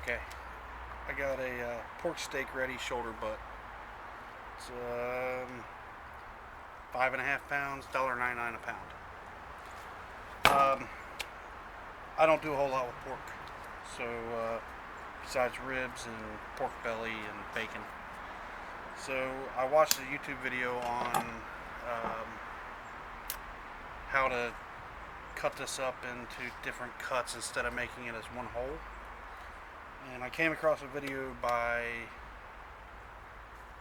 Okay, I got a pork steak ready, shoulder butt. It's 5.5 pounds, $1.99 a pound. I don't do a whole lot with pork, so besides ribs and pork belly and bacon. So I watched a YouTube video on how to cut this up into different cuts instead of making it as one whole. And I came across a video by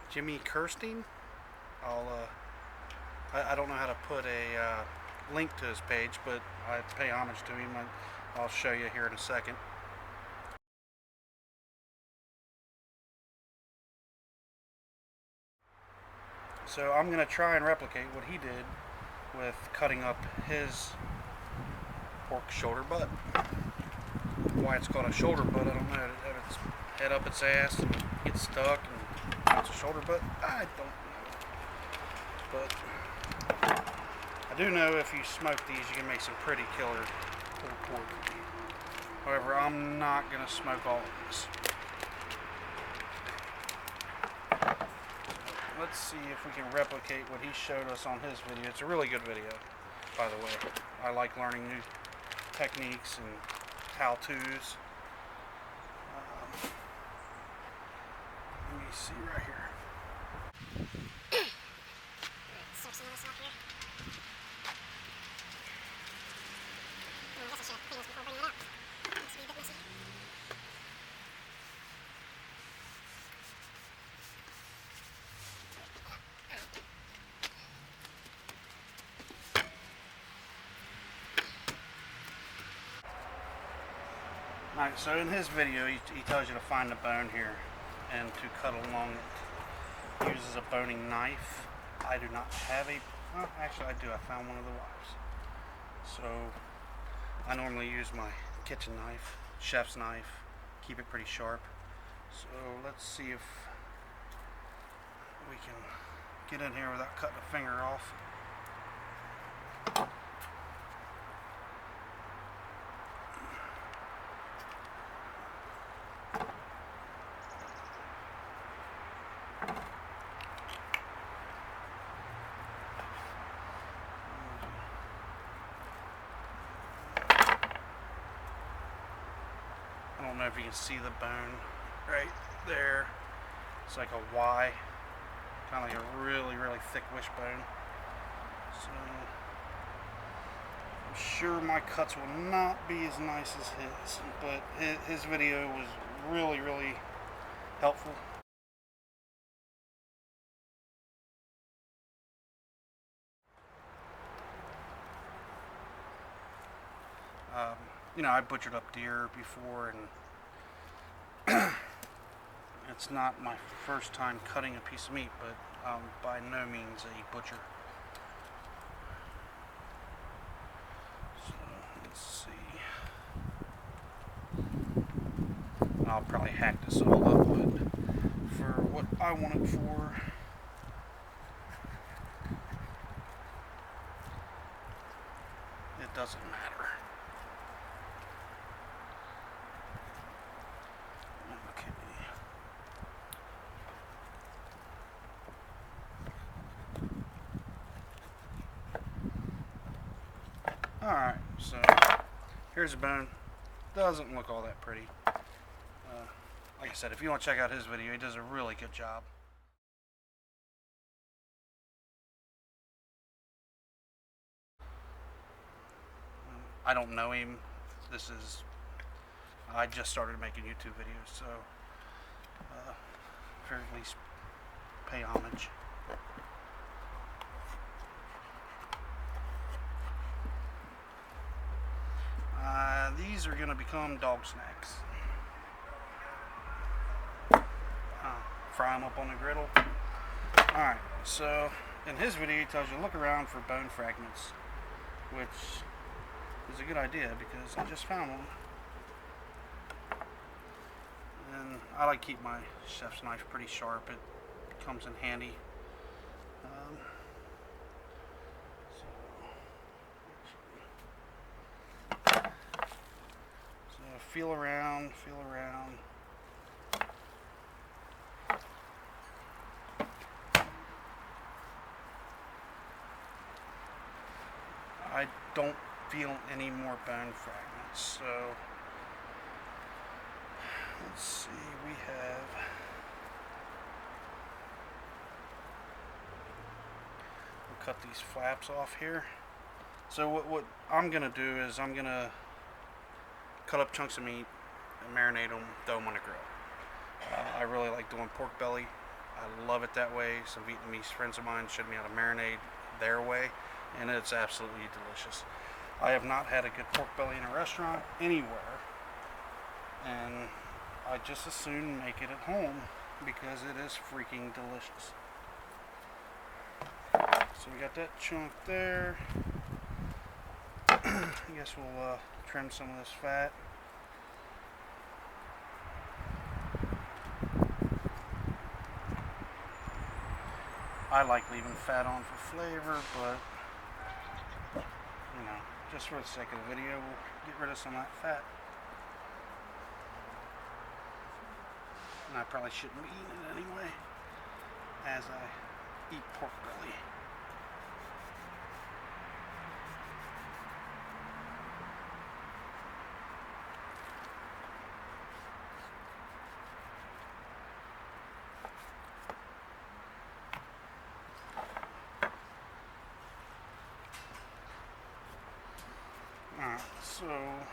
Jimmy Kirstein. I don't know how to put a link to his page, but I pay homage to him. I'll show you here in a second. So I'm going to try and replicate what he did with cutting up his pork shoulder butt. Why it's called a shoulder butt, I don't know. If it's head up its ass and gets stuck and it's a shoulder butt, I don't know. But I do know if you smoke these, you can make some pretty killer pulled pork. However, I'm not going to smoke all of this. Let's see if we can replicate what he showed us on his video. It's a really good video, by the way. I like learning new techniques and how-tos. Let me see right here. Alright, so in his video, he tells you to find the bone here and to cut along it. He uses a boning knife. I do not have a, well, actually I do. I found one of the wives. So I normally use my kitchen knife, chef's knife, keep it pretty sharp. So let's see if we can get in here without cutting a finger off. I don't know if you can see the bone right there. It's like a Y, kind of like a really, really thick wishbone. So I'm sure my cuts will not be as nice as his, but his video was really, really helpful. You know, I butchered up deer before, and it's not my first time cutting a piece of meat, but by no means a butcher. So let's see. I'll probably hack this all up, but for what I want it for, it doesn't matter. Alright, so here's a bone. Doesn't look all that pretty. Like I said, if you want to check out his video, he does a really good job. I don't know him. I just started making YouTube videos, so fair at least pay homage. These are going to become dog snacks. Fry them up on the griddle. Alright, so in his video he tells you to look around for bone fragments, which is a good idea because I just found one. And I like to keep my chef's knife pretty sharp. It comes in handy. Feel around. I don't feel any more bone fragments. So let's see, we'll cut these flaps off here. So what I'm gonna do is I'm gonna cut up chunks of meat and marinate them, throw them on the grill. I really like doing pork belly. I love it that way. Some Vietnamese friends of mine showed me how to marinate their way, and it's absolutely delicious. I have not had a good pork belly in a restaurant anywhere, and I just as soon make it at home because it is freaking delicious. So we got that chunk there. I guess we'll trim some of this fat. I like leaving fat on for flavor, but you know, just for the sake of the video, we'll get rid of some of that fat. And I probably shouldn't be eating it anyway, as I eat pork belly. Alright, so more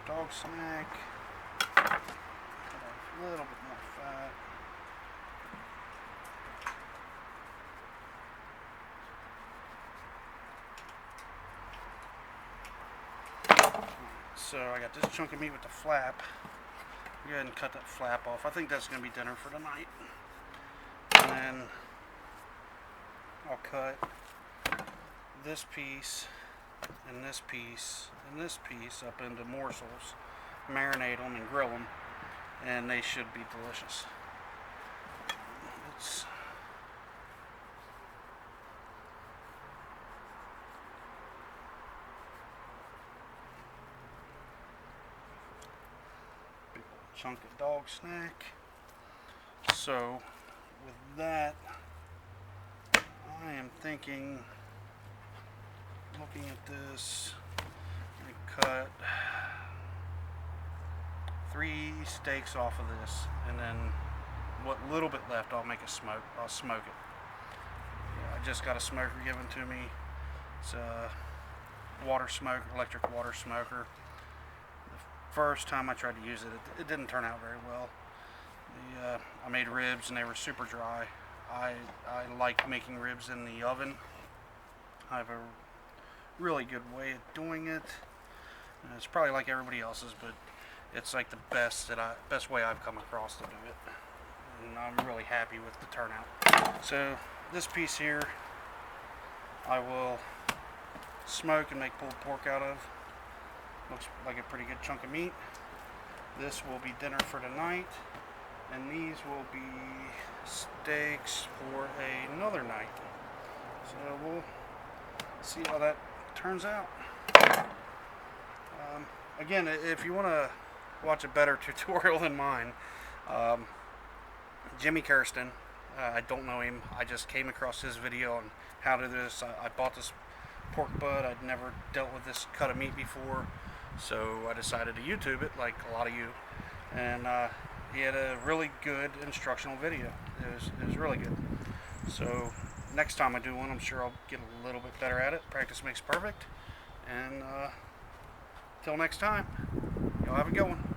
dog snack, cut off a little bit more fat. So I got this chunk of meat with the flap. Go ahead and cut that flap off. I think that's going to be dinner for tonight. And then I'll cut this piece and this piece and this piece up into morsels, marinate them and grill them, and they should be delicious. It's chunk of dog snack. So with that, I am thinking, looking at this, I'm gonna cut 3 steaks off of this, and then what little bit left I'll smoke it. Yeah, I just got a smoker given to me. It's a water smoker, electric water smoker. First time I tried to use it, it didn't turn out very well. I made ribs and they were super dry. I like making ribs in the oven. I have a really good way of doing it. It's probably like everybody else's, but it's like the best way I've come across to do it. And I'm really happy with the turnout. So this piece here, I will smoke and make pulled pork out of. Looks like a pretty good chunk of meat. This will be dinner for tonight, and these will be steaks for another night. So we'll see how that turns out. Again, if you want to watch a better tutorial than mine, Jimmy Kirsten, I don't know him, I just came across his video on how to do this. I bought this pork butt. I'd never dealt with this cut of meat before. So I decided to YouTube it, like a lot of you, and he had a really good instructional video. It was really good. So next time I do one, I'm sure I'll get a little bit better at it. Practice makes perfect. And till next time, y'all have a good one.